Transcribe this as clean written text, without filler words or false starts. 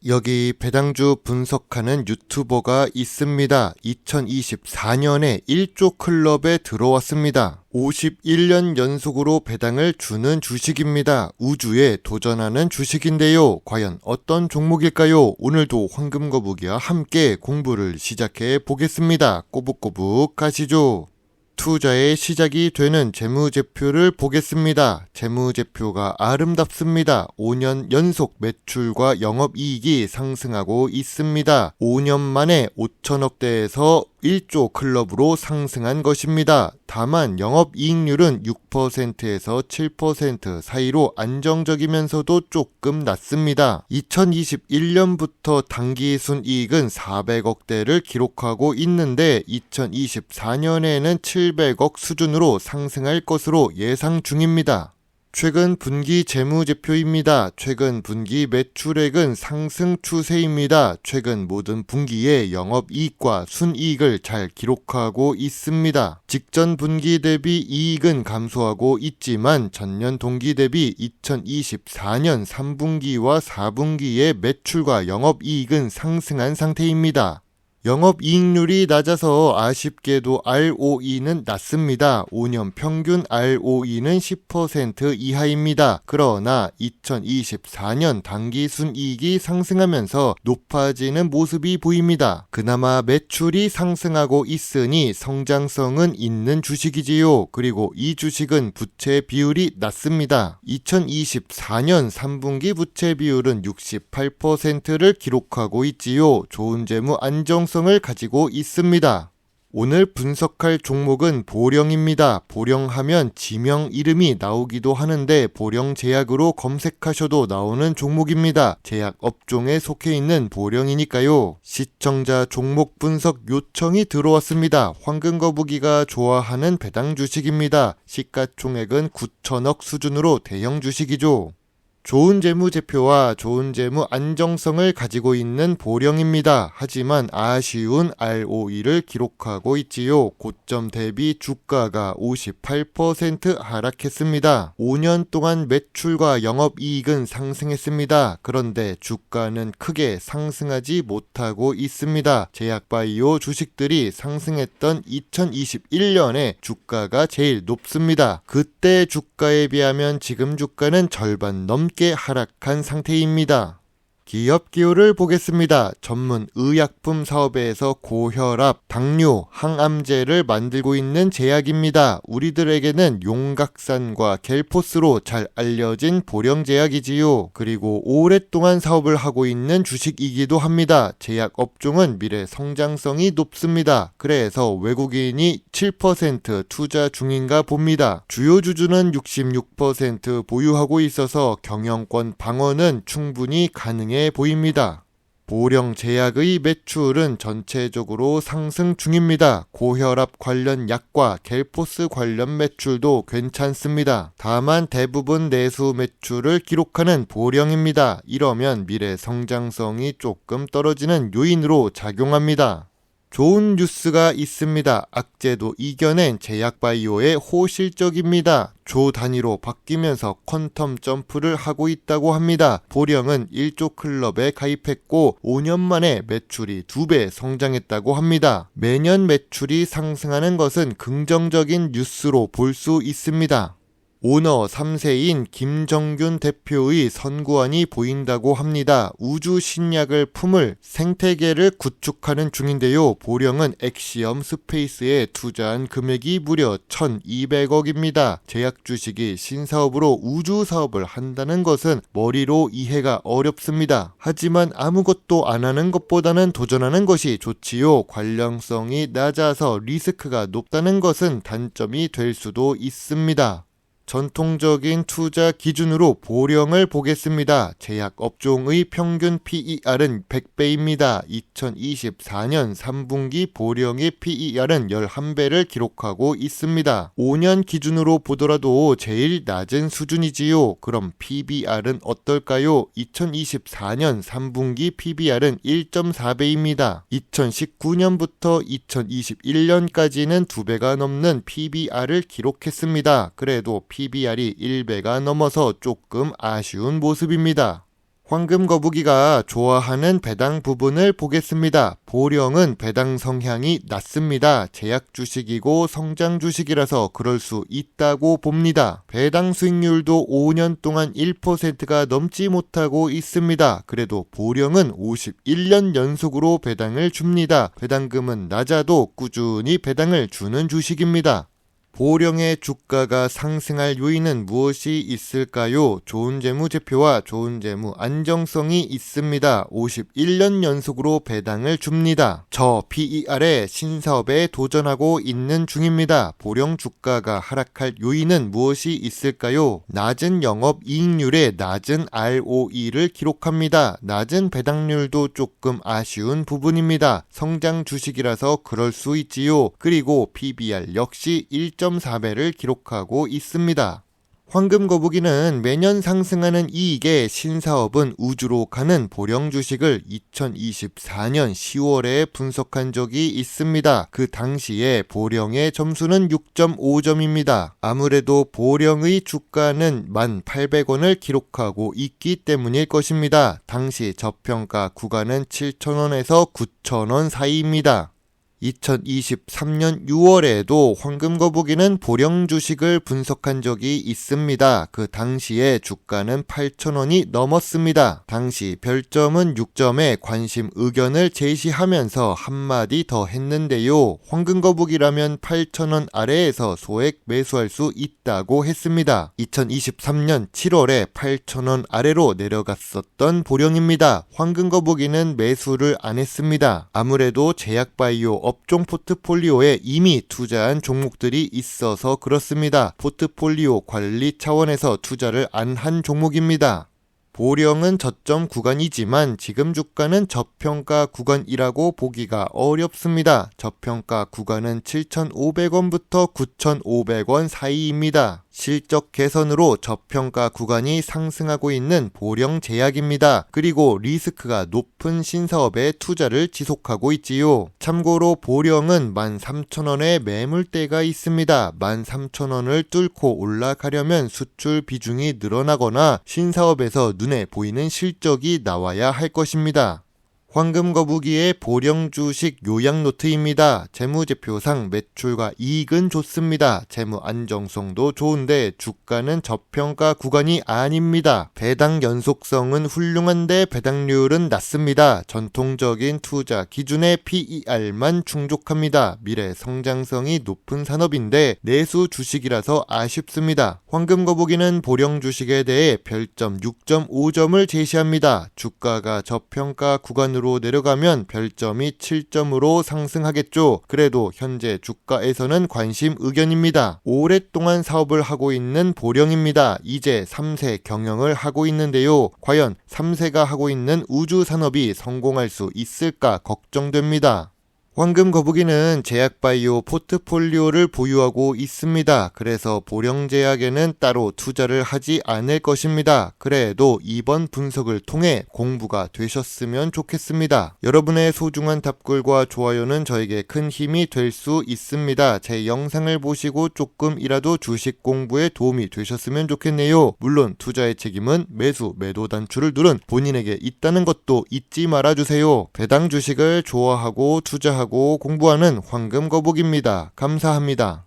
여기 배당주 분석하는 유튜버가 있습니다. 2024년에 1조 클럽에 들어왔습니다. 51년 연속으로 배당을 주는 주식입니다. 우주에 도전하는 주식인데요. 과연 어떤 종목일까요? 오늘도 황금거북이와 함께 공부를 시작해 보겠습니다. 꼬북꼬북 가시죠. 투자의 시작이 되는 재무제표를 보겠습니다. 재무제표가 아름답습니다. 5년 연속 매출과 영업이익이 상승하고 있습니다. 5년 만에 5천억대에서 1조 클럽으로 상승한 것입니다. 다만 영업이익률은 6%에서 7% 사이로 안정적이면서도 조금 낮습니다. 2021년부터 당기순이익은 400억대를 기록하고 있는데 2024년에는 700억 수준으로 상승할 것으로 예상 중입니다. 최근 분기 재무제표입니다. 최근 분기 매출액은 상승 추세입니다. 최근 모든 분기에 영업이익과 순이익을 잘 기록하고 있습니다. 직전 분기 대비 이익은 감소하고 있지만 전년 동기 대비 2024년 3분기와 4분기의 매출과 영업이익은 상승한 상태입니다. 영업이익률이 낮아서 아쉽게도 ROE는 낮습니다. 5년 평균 ROE는 10% 이하입니다. 그러나 2024년 당기순이익이 상승하면서 높아지는 모습이 보입니다. 그나마 매출이 상승하고 있으니 성장성은 있는 주식이지요. 그리고 이 주식은 부채 비율이 낮습니다. 2024년 3분기 부채 비율은 68%를 기록하고 있지요. 좋은 재무 안정성을 가지고 있습니다. 오늘 분석할 종목은 보령입니다. 보령하면 지명 이름이 나오기도 하는데 보령제약으로 검색하셔도 나오는 종목입니다. 제약 업종에 속해 있는 보령이니까요. 시청자 종목 분석 요청이 들어왔습니다. 황금거북이가 좋아하는 배당 주식입니다. 시가총액은 9천억 수준으로 대형 주식이죠. 좋은 재무제표와 좋은 재무 안정성을 가지고 있는 보령입니다. 하지만 아쉬운 ROE를 기록하고 있지요. 고점 대비 주가가 58% 하락했습니다. 5년 동안 매출과 영업이익은 상승했습니다. 그런데 주가는 크게 상승하지 못하고 있습니다. 제약바이오 주식들이 상승했던 2021년에 주가가 제일 높습니다. 그때 주가에 비하면 지금 주가는 절반 넘게 하락한 상태입니다. 기업 기호를 보겠습니다. 전문 의약품 사업에서 고혈압, 당뇨, 항암제를 만들고 있는 제약입니다. 우리들에게는 용각산과 겔포스로 잘 알려진 보령제약이지요. 그리고 오랫동안 사업을 하고 있는 주식이기도 합니다. 제약 업종은 미래 성장성이 높습니다. 그래서 외국인이 7% 투자 중인가 봅니다. 주요 주주는 66% 보유하고 있어서 경영권 방어는 충분히 가능해 보입니다. 보령제약의 매출은 전체적으로 상승 중입니다. 고혈압 관련 약과 겔포스 관련 매출도 괜찮습니다. 다만 대부분 내수 매출을 기록하는 보령입니다. 이러면 미래 성장성이 조금 떨어지는 요인으로 작용합니다. 좋은 뉴스가 있습니다. 악재도 이겨낸 제약바이오의 호실적입니다. 조 단위로 바뀌면서 퀀텀 점프를 하고 있다고 합니다. 보령은 1조 클럽에 가입했고 5년 만에 매출이 2배 성장했다고 합니다. 매년 매출이 상승하는 것은 긍정적인 뉴스로 볼 수 있습니다. 오너 3세인 김정균 대표의 선구안이 보인다고 합니다. 우주 신약을 품을 생태계를 구축하는 중인데요. 보령은 엑시엄 스페이스에 투자한 금액이 무려 1,200억입니다. 제약 주식이 신사업으로 우주 사업을 한다는 것은 머리로 이해가 어렵습니다. 하지만 아무것도 안 하는 것보다는 도전하는 것이 좋지요. 관련성이 낮아서 리스크가 높다는 것은 단점이 될 수도 있습니다. 전통적인 투자 기준으로 보령을 보겠습니다. 제약 업종의 평균 PER은 100배입니다. 2024년 3분기 보령의 PER은 11배를 기록하고 있습니다. 5년 기준으로 보더라도 제일 낮은 수준이지요. 그럼 PBR은 어떨까요? 2024년 3분기 PBR은 1.4배입니다. 2019년부터 2021년까지는 2배가 넘는 PBR을 기록했습니다. 그래도 PBR이 1배가 넘어서 조금 아쉬운 모습입니다. 황금 거북이가 좋아하는 배당 부분을 보겠습니다. 보령은 배당 성향이 낮습니다. 제약 주식이고 성장 주식이라서 그럴 수 있다고 봅니다. 배당 수익률도 5년 동안 1%가 넘지 못하고 있습니다. 그래도 보령은 51년 연속으로 배당을 줍니다. 배당금은 낮아도 꾸준히 배당을 주는 주식입니다. 보령의 주가가 상승할 요인은 무엇이 있을까요? 좋은 재무제표와 좋은 재무 안정성이 있습니다. 51년 연속으로 배당을 줍니다. 저 PER에 신사업에 도전하고 있는 중입니다. 보령 주가가 하락할 요인은 무엇이 있을까요? 낮은 영업이익률에 낮은 ROE를 기록합니다. 낮은 배당률도 조금 아쉬운 부분입니다. 성장 주식이라서 그럴 수 있지요. 그리고 PBR 역시 1.4배를 기록하고 있습니다. 황금 거북이는 매년 상승하는 이익에 신사업은 우주로 가는 보령 주식을 2024년 10월에 분석한 적이 있습니다. 그 당시에 보령의 점수는 6.5점입니다. 아무래도 보령의 주가는 1,800원을 기록하고 있기 때문일 것입니다. 당시 저평가 구간은 7,000원에서 9,000원 사이입니다. 2023년 6월에도 황금거북이는 보령 주식을 분석한 적이 있습니다. 그 당시에 주가는 8,000원이 넘었습니다. 당시 별점은 6점에 관심 의견을 제시하면서 한마디 더 했는데요. 황금거북이라면 8,000원 아래에서 소액 매수할 수 있다고 했습니다. 2023년 7월에 8,000원 아래로 내려갔었던 보령입니다. 황금거북이는 매수를 안 했습니다. 아무래도 제약바이오 업종 포트폴리오에 이미 투자한 종목들이 있어서 그렇습니다. 포트폴리오 관리 차원에서 투자를 안 한 종목입니다. 보령은 저점 구간이지만 지금 주가는 저평가 구간이라고 보기가 어렵습니다. 저평가 구간은 7,500원부터 9,500원 사이입니다. 실적 개선으로 저평가 구간이 상승하고 있는 보령 제약입니다. 그리고 리스크가 높은 신사업에 투자를 지속하고 있지요. 참고로 보령은 13,000원에 매물대가 있습니다. 13,000원을 뚫고 올라가려면 수출 비중이 늘어나거나 신사업에서 눈에 보이는 실적이 나와야 할 것입니다. 황금거북이의 보령 주식 요약 노트입니다. 재무제표상 매출과 이익은 좋습니다. 재무 안정성도 좋은데 주가는 저평가 구간이 아닙니다. 배당 연속성은 훌륭한데 배당률은 낮습니다. 전통적인 투자 기준의 PER만 충족합니다. 미래 성장성이 높은 산업인데 내수 주식이라서 아쉽습니다. 황금거북이는 보령 주식에 대해 별점 6.5점을 제시합니다. 주가가 저평가 구간으로 내려가면 별점이 7점으로 상승하겠죠. 그래도 현재 주가에서는 관심 의견입니다. 오랫동안 사업을 하고 있는 보령입니다. 이제 3세 경영을 하고 있는데요. 과연 3세가 하고 있는 우주 산업이 성공할 수 있을까 걱정됩니다. 황금거북이는 제약바이오 포트폴리오를 보유하고 있습니다. 그래서 보령제약에는 따로 투자를 하지 않을 것입니다. 그래도 이번 분석을 통해 공부가 되셨으면 좋겠습니다. 여러분의 소중한 답글과 좋아요는 저에게 큰 힘이 될 수 있습니다. 제 영상을 보시고 조금이라도 주식 공부에 도움이 되셨으면 좋겠네요. 물론 투자의 책임은 매수, 매도 단추를 누른 본인에게 있다는 것도 잊지 말아주세요. 배당 주식을 좋아하고 투자하고 공부하는 황금거북입니다. 감사합니다.